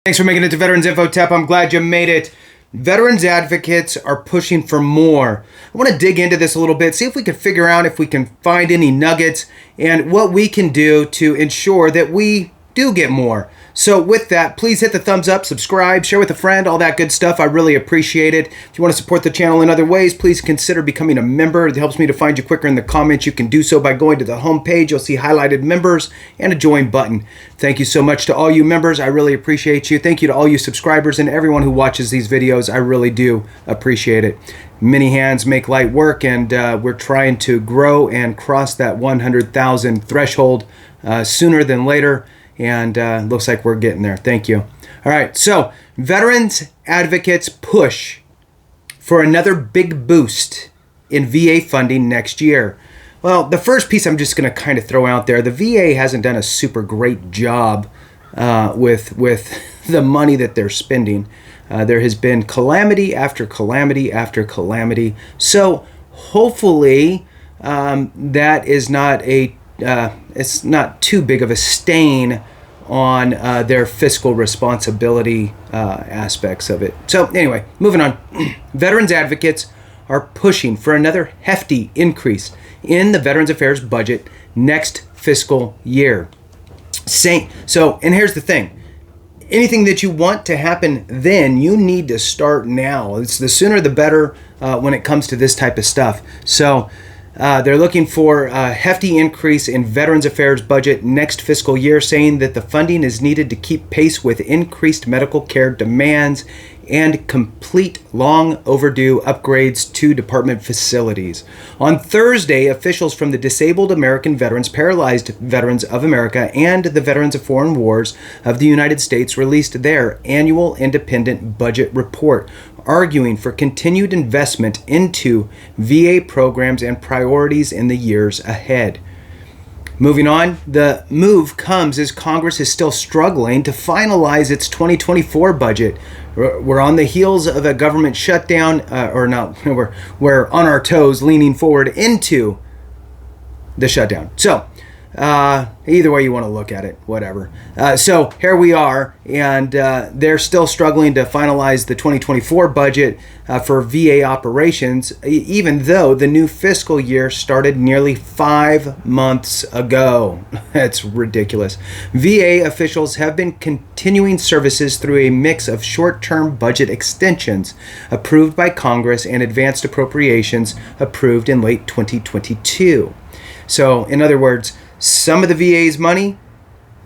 Thanks for making it to Veterans Info Tap. I'm glad you made it. Veterans advocates are pushing for more. I want to dig into this a little bit, see if we can figure out if we can find any nuggets and what we can do to ensure that we do get more. So with that, please hit the thumbs up, subscribe, share with a friend, all that good stuff. I really appreciate it. If you want to support the channel in other ways, please consider becoming a member. It helps me to find you quicker in the comments. You can do so by going to the home page. You'll see highlighted members and a join button. Thank you so much to all you members. I really appreciate you. Thank you to all you subscribers and everyone who watches these videos. I really do appreciate it. Many hands make light work, and we're trying to grow and cross that 100,000 threshold sooner than later. And looks like we're getting there. Thank you. All right, so veterans advocates push for another big boost in VA funding next year. Well, the first piece I'm just going to kind of throw out there, the VA hasn't done a super great job with the money that they're spending. There has been calamity after calamity after calamity. So hopefully that is not it's not too big of a stain on their fiscal responsibility aspects of it. So anyway, moving on. Veterans advocates are pushing for another hefty increase in the Veterans Affairs budget next fiscal year. So, and here's the thing. Anything that you want to happen then, you need to start now. It's the sooner the better when it comes to this type of stuff. So they're looking for a hefty increase in Veterans Affairs budget next fiscal year, saying that the funding is needed to keep pace with increased medical care demands and complete long overdue upgrades to department facilities. On Thursday, officials from the Disabled American Veterans, Paralyzed Veterans of America, and the Veterans of Foreign Wars of the United States released their annual independent budget report, arguing for continued investment into VA programs and priorities in the years ahead. Moving on, the move comes as Congress is still struggling to finalize its 2024 budget. We're on the heels of a government shutdown, we're on our toes leaning forward into the shutdown. So, either way you want to look at it, whatever. So here we are, and they're still struggling to finalize the 2024 budget for VA operations, even though the new fiscal year started nearly 5 months ago. That's ridiculous. VA officials have been continuing services through a mix of short-term budget extensions approved by Congress and advanced appropriations approved in late 2022. So, in other words, some of the VA's money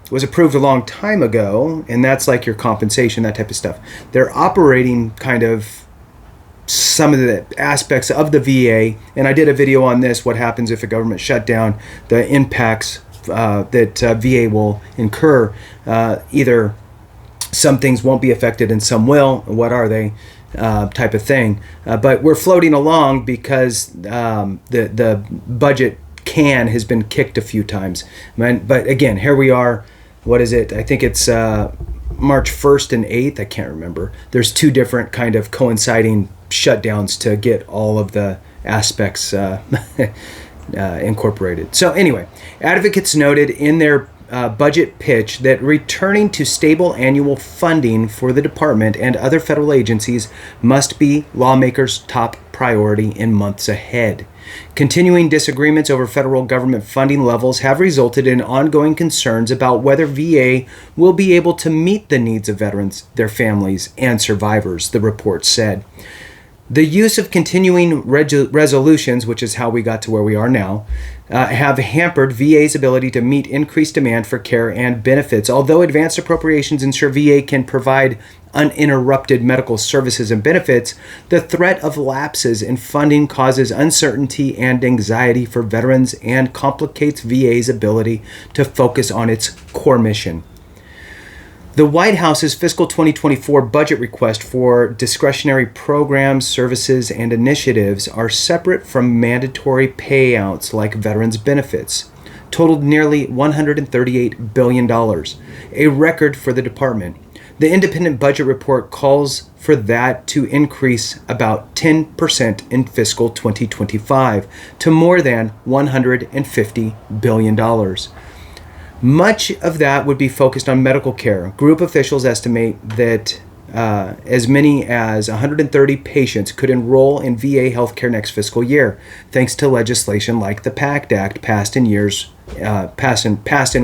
was approved a long time ago, and that's like your compensation, that type of stuff. They're operating kind of some of the aspects of the VA, and I did a video on this, what happens if a government shutdown, the impacts that VA will incur. Either some things won't be affected and some will, what are they, type of thing. But we're floating along because the budget has been kicked a few times. But again, here we are. What is it? I think it's March 1st and 8th. I can't remember. There's two different kind of coinciding shutdowns to get all of the aspects incorporated. So anyway, advocates noted in their budget pitch that returning to stable annual funding for the department and other federal agencies must be lawmakers' top priority in months ahead. Continuing disagreements over federal government funding levels have resulted in ongoing concerns about whether VA will be able to meet the needs of veterans, their families, and survivors, the report said. The use of continuing resolutions, which is how we got to where we are now, have hampered VA's ability to meet increased demand for care and benefits. Although advanced appropriations ensure VA can provide uninterrupted medical services and benefits, the threat of lapses in funding causes uncertainty and anxiety for veterans and complicates VA's ability to focus on its core mission. The White House's fiscal 2024 budget request for discretionary programs, services, and initiatives are separate from mandatory payouts like veterans benefits, totaled nearly $138 billion, a record for the department. The independent budget report calls for that to increase about 10% in fiscal 2025 to more than $150 billion. Much of that would be focused on medical care. Group officials estimate that as many as 130 patients could enroll in VA healthcare next fiscal year, thanks to legislation like the PACT Act passed in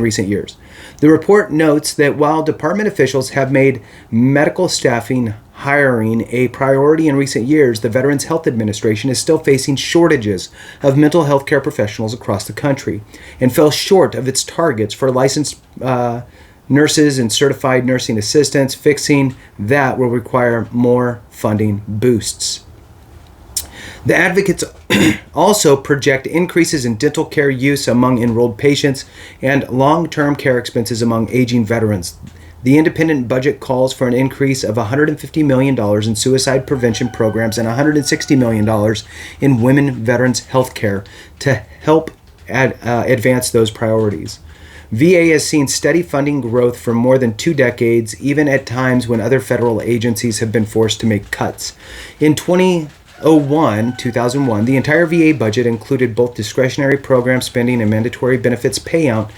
recent years. The report notes that while department officials have made medical staffing hiring a priority in recent years, the Veterans Health Administration is still facing shortages of mental health care professionals across the country and fell short of its targets for licensed nurses and certified nursing assistants. Fixing that will require more funding boosts. The advocates also project increases in dental care use among enrolled patients and long-term care expenses among aging veterans. The independent budget calls for an increase of $150 million in suicide prevention programs and $160 million in women veterans health care to help advance those priorities. VA has seen steady funding growth for more than 2 decades, even at times when other federal agencies have been forced to make cuts. In 2001, the entire VA budget included both discretionary program spending and mandatory benefits payout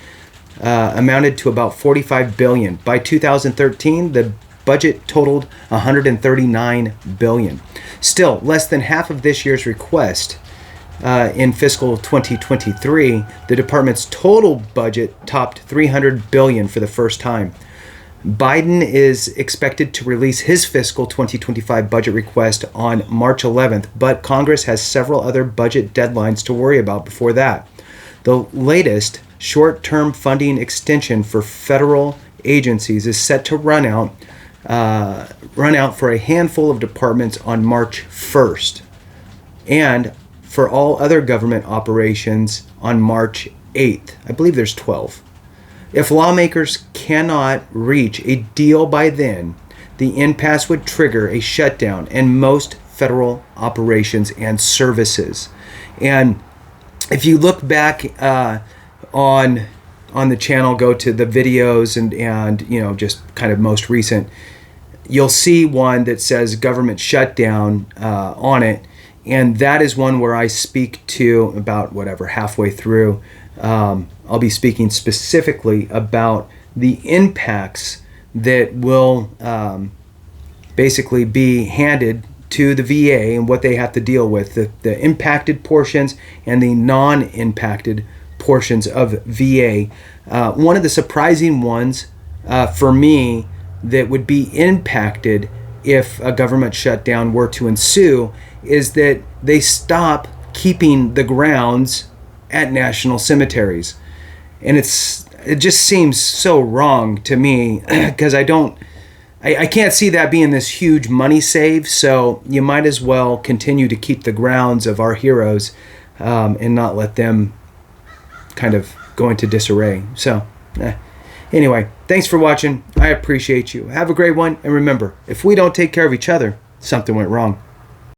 amounted to about $45 billion. By 2013, the budget totaled $139 billion. Still, less than half of this year's request. In fiscal 2023, the department's total budget topped $300 billion for the first time. Biden is expected to release his fiscal 2025 budget request on March 11th, but Congress has several other budget deadlines to worry about before that. The latest short-term funding extension for federal agencies is set to run out for a handful of departments on March 1st, and for all other government operations on March 8th. I believe there's 12. If lawmakers cannot reach a deal by then, the impasse would trigger a shutdown in most federal operations and services. And if you look back on the channel, go to the videos and just kind of most recent, you'll see one that says government shutdown on it. And that is one where I speak to about halfway through. I'll be speaking specifically about the impacts that will basically be handed to the VA and what they have to deal with, the impacted portions and the non-impacted portions of VA. One of the surprising ones for me that would be impacted if a government shutdown were to ensue is that they stop keeping the grounds at national cemeteries. And it just seems so wrong to me because I can't see that being this huge money save. So you might as well continue to keep the grounds of our heroes and not let them kind of go into disarray. So anyway, thanks for watching. I appreciate you. Have a great one. And remember, if we don't take care of each other, something went wrong.